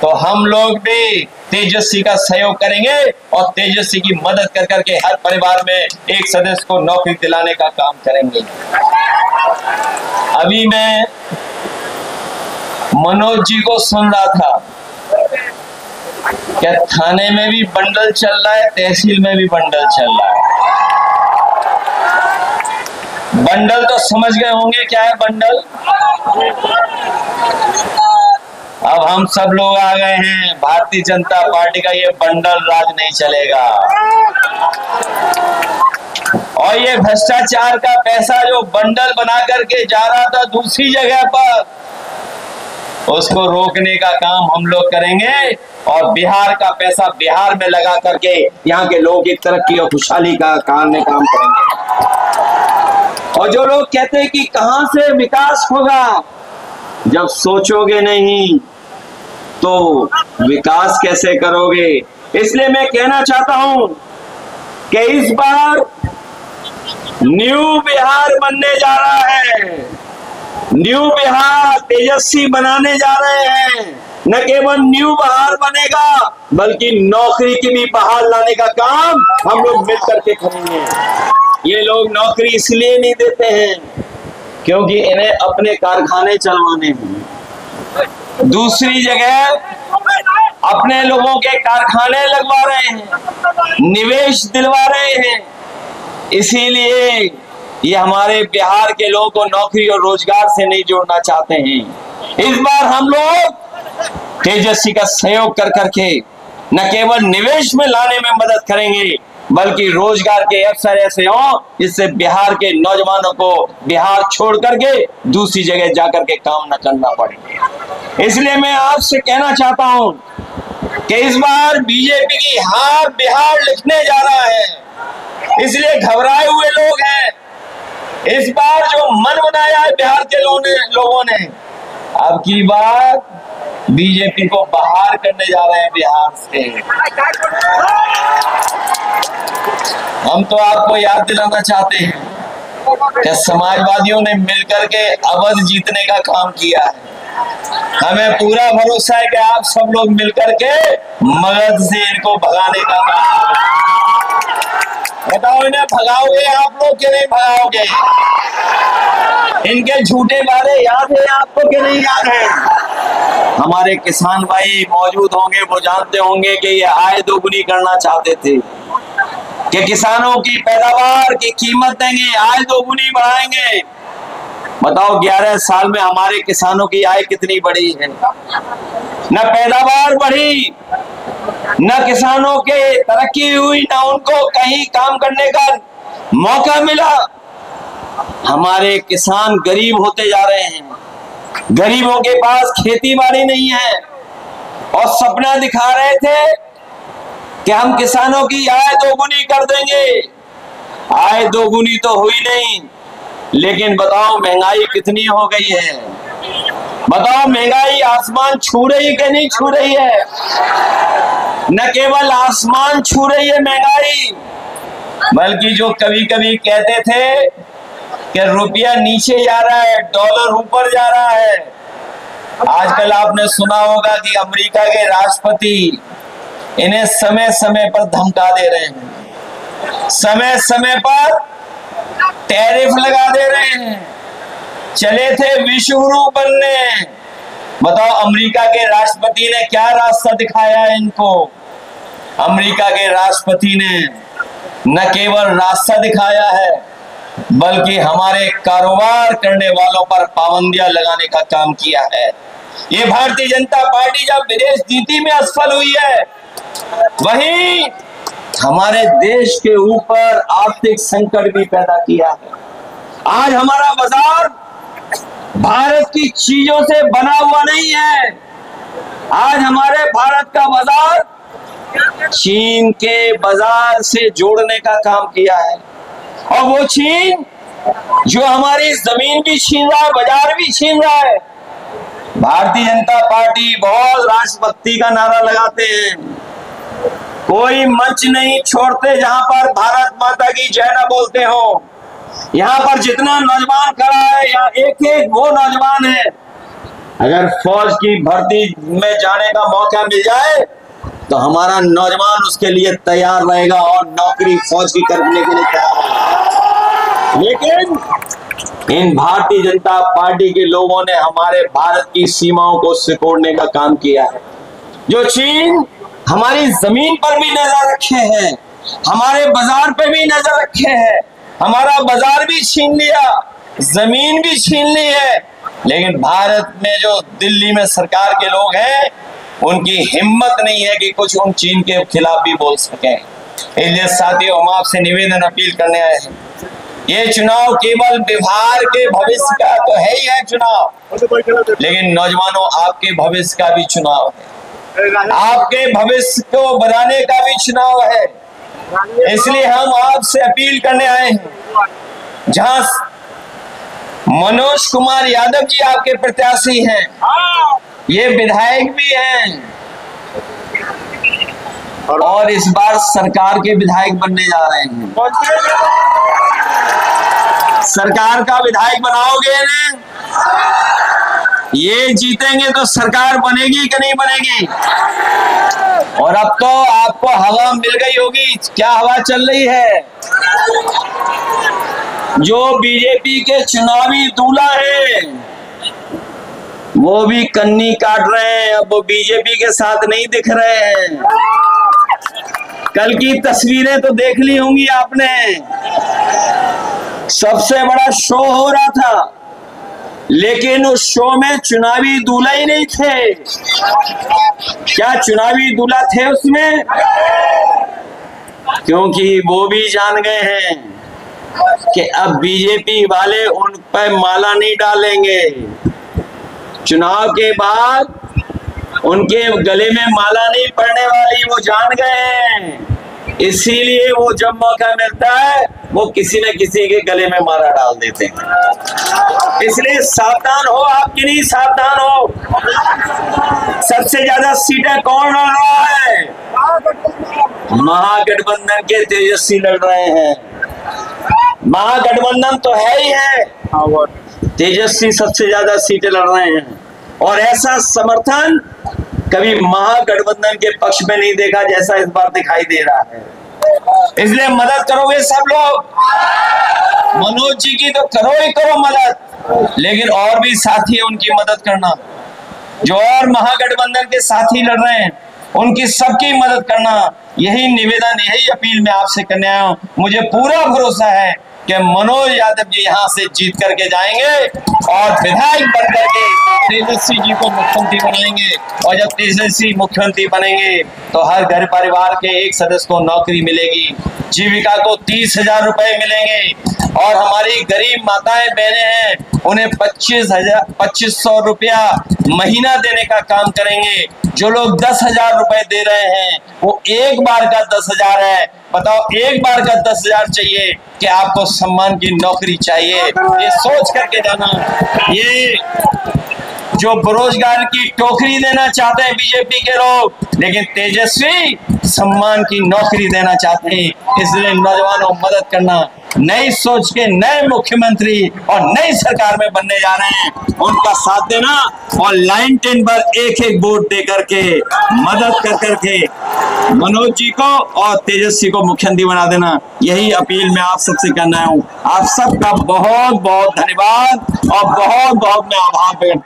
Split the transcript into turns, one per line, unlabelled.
तो हम लोग भी तेजस्वी का सहयोग करेंगे और तेजस्वी की मदद कर करके हर परिवार में एक सदस्य को नौकरी दिलाने का काम करेंगे। अभी मैं मनोज जी को सुन रहा था, क्या थाने में भी बंडल चल रहा है, तहसील में भी बंडल चल रहा है। बंडल तो समझ गए होंगे क्या है बंडल। अब हम सब लोग आ गए हैं, भारतीय जनता पार्टी का ये बंडल राज नहीं चलेगा। और ये भ्रष्टाचार का पैसा जो बंडल बना करके जा रहा था दूसरी जगह पर, उसको रोकने का काम हम लोग करेंगे और बिहार का पैसा बिहार में लगा करके यहाँ के लोगों की तरक्की और खुशहाली का काम करेंगे। और जो लोग कहते हैं कि कहां से विकास होगा, जब सोचोगे नहीं तो विकास कैसे करोगे। इसलिए मैं कहना चाहता हूं कि इस बार न्यू बिहार बनने जा रहा है। न्यू बिहार तेजस्वी बनाने जा रहे हैं। न केवल न्यू बिहार बनेगा बल्कि नौकरी की भी बहाल लाने का काम हम लोग मिलकर के करेंगे। ये लोग नौकरी इसलिए नहीं देते हैं क्योंकि इन्हें अपने कारखाने चलवाने हैं, दूसरी जगह अपने लोगों के कारखाने लगवा रहे हैं, निवेश दिलवा रहे हैं। इसीलिए ये हमारे बिहार के लोगों को नौकरी और रोजगार से नहीं जोड़ना चाहते हैं। इस बार हम लोग तेजस्वी का सहयोग कर करके न केवल निवेश में लाने में मदद करेंगे बल्कि रोजगार के अवसर ऐसे हों जिससे बिहार के नौजवानों को बिहार छोड़ करके दूसरी जगह जाकर के काम न करना पड़े। इसलिए मैं आपसे कहना चाहता हूं कि इस बार बीजेपी की हार बिहार लिखने जा रहा है। इसलिए घबराए हुए लोग हैं। इस बार जो मन बनाया है बिहार के लोगों ने, अब की बार बीजेपी को बाहर करने जा रहे हैं बिहार से। हम तो आपको याद दिलाना चाहते हैं कि समाजवादियों ने मिलकर के अवध जीतने का काम किया है। हमें पूरा भरोसा है कि आप सब लोग मिलकर के मगध से इनको भगाने का काम करेंगे। बताओ, इन्हें भगाओगे आप लोग कि नहीं भगाओगे? इनके झूठे वादे याद है आपको कि नहीं याद है? हमारे किसान भाई मौजूद होंगे, वो जानते होंगे कि ये आय दोगुनी करना चाहते थे कि किसानों की पैदावार की कीमत देंगे, आय दोगुनी बढ़ाएंगे। बताओ 11 साल में हमारे किसानों की आय कितनी बढ़ी है? न पैदावार बढ़ी, न किसानों के तरक्की हुई, न उनको कहीं काम करने का मौका मिला। हमारे किसान गरीब होते जा रहे हैं। गरीबों के पास खेती बाड़ी नहीं है और सपना दिखा रहे थे कि हम किसानों की आय दोगुनी कर देंगे। आय दोगुनी तो हुई नहीं, लेकिन बताओ महंगाई कितनी हो गई है। बताओ महंगाई आसमान छू रही कि नहीं छू रही है? न केवल आसमान छू रही है महंगाई, बल्कि जो कभी कभी कहते थे कि रुपया नीचे जा रहा है, डॉलर ऊपर जा रहा है, आजकल आपने सुना होगा कि अमेरिका के राष्ट्रपति इन्हें समय समय पर धमका दे रहे हैं, समय समय पर टैरिफ लगा दे रहे हैं। चले थे विश्व गुरु बनने। बताओ अमेरिका के राष्ट्रपति ने क्या रास्ता दिखाया है इनको? अमेरिका के राष्ट्रपति ने न केवल रास्ता दिखाया है बल्कि हमारे कारोबार करने वालों पर पाबंदियां लगाने का काम किया है। ये भारतीय जनता पार्टी जब विदेश नीति में असफल हुई है, वहीं हमारे देश के ऊपर आर्थिक संकट भी पैदा किया है। आज हमारा बाजार भारत की चीजों से बना हुआ नहीं है। आज हमारे भारत का बाजार चीन के बाजार से जोड़ने का काम किया है। और वो चीन जो हमारी जमीन भी छीन रहा है, बाजार भी छीन रहा है। भारतीय जनता पार्टी बहुत राष्ट्रभक्ति का नारा लगाते हैं, कोई मंच नहीं छोड़ते जहां पर भारत माता की जय न बोलते हो। यहाँ पर जितना नौजवान खड़ा है, यहाँ एक एक वो नौजवान है अगर फौज की भर्ती में जाने का मौका मिल जाए तो हमारा नौजवान उसके लिए तैयार रहेगा और नौकरी फौज की करने के लिए तैयार रहेगा। लेकिन इन भारतीय जनता पार्टी के लोगों ने हमारे भारत की सीमाओं को सिकोड़ने का काम किया है। जो चीन हमारी जमीन पर भी नजर रखे हैं, हमारे बाजार पे भी नजर रखे हैं, हमारा बाजार भी छीन लिया, जमीन भी छीन ली है, लेकिन भारत में जो दिल्ली में सरकार के लोग हैं उनकी हिम्मत नहीं है कि कुछ उन चीन के खिलाफ भी बोल सकें। इसलिए साथियों, हम आपसे निवेदन अपील करने आए हैं, ये चुनाव केवल बिहार के भविष्य का तो है ही है चुनाव, लेकिन नौजवानों आपके भविष्य का भी चुनाव है, आपके भविष्य को बनाने का भी चुनाव है। इसलिए हम आपसे अपील करने आए हैं, जहां मनोज कुमार यादव जी आपके प्रत्याशी हैं, ये विधायक भी हैं और इस बार सरकार के विधायक बनने जा रहे हैं। सरकार का विधायक बनाओगे ना, ये जीतेंगे तो सरकार बनेगी कि नहीं बनेगी। और अब तो आपको हवा मिल गई होगी। क्या हवा चल रही है? जो बीजेपी के चुनावी दूल्हा है वो भी कन्नी काट रहे हैं, अब वो बीजेपी के साथ नहीं दिख रहे हैं। कल की तस्वीरें तो देख ली होंगी आपने, सबसे बड़ा शो हो रहा था, लेकिन उस शो में चुनावी दूल्हा ही नहीं थे। क्या चुनावी दूल्हा थे उसमें? क्योंकि वो भी जान गए हैं कि अब बीजेपी वाले उन पर माला नहीं डालेंगे। चुनाव के बाद उनके गले में माला नहीं पड़ने वाली, वो जान गए हैं। इसीलिए वो जब मौका मिलता है वो किसी न किसी के गले में माला डाल देते हैं। इसलिए सावधान हो, आप कि नहीं सावधान हो। सबसे ज्यादा सीटें कौन लड़ रहा है? महागठबंधन के तेजस्वी लड़ रहे हैं। महागठबंधन तो है ही है, तेजस्वी सबसे ज्यादा सीटें लड़ रहे हैं और ऐसा समर्थन कभी महागठबंधन के पक्ष में नहीं देखा जैसा इस बार दिखाई दे रहा है। इसलिए मदद करोगे सब लोग। मनोज जी की तो करो ही करो मदद, लेकिन और भी साथी है उनकी मदद करना। जो और महागठबंधन के साथी लड़ रहे हैं उनकी सबकी मदद करना, यही निवेदन, यही अपील मैं आपसे करने आया हूं। मुझे पूरा भरोसा है कि मनोज यादव जी यहाँ से जीत करके जाएंगे और विधायक बनकर के तेजस्वी जी को मुख्यमंत्री बनाएंगे। और जब तेजस्वी मुख्यमंत्री बनेंगे तो हर घर परिवार के एक सदस्य को नौकरी मिलेगी, जीविका को 30,000 रुपए मिलेंगे और हमारी गरीब माताएं बहनें हैं उन्हें 2500 रुपया महीना देने का काम करेंगे। जो लोग 10,000 रुपए दे रहे हैं वो एक बार का 10,000 है। बताओ, एक बार का 10,000 चाहिए कि आपको सम्मान की नौकरी चाहिए? ये सोच करके जाना। ये जो बेरोजगार की टोकरी देना चाहते हैं बीजेपी के लोग, लेकिन तेजस्वी सम्मान की नौकरी देना चाहते हैं। इसलिए नौजवानों मदद करना, नई सोच के नए मुख्यमंत्री और नई सरकार में बनने जा रहे हैं, उनका साथ देना और लाइन 10 पर एक एक वोट दे करके मदद कर करके मनोज जी को और तेजस्वी को मुख्यमंत्री बना देना। यही अपील मैं आप सबसे करना हूँ। आप सबका बहुत बहुत धन्यवाद और बहुत बहुत मैं आभार व्यक्त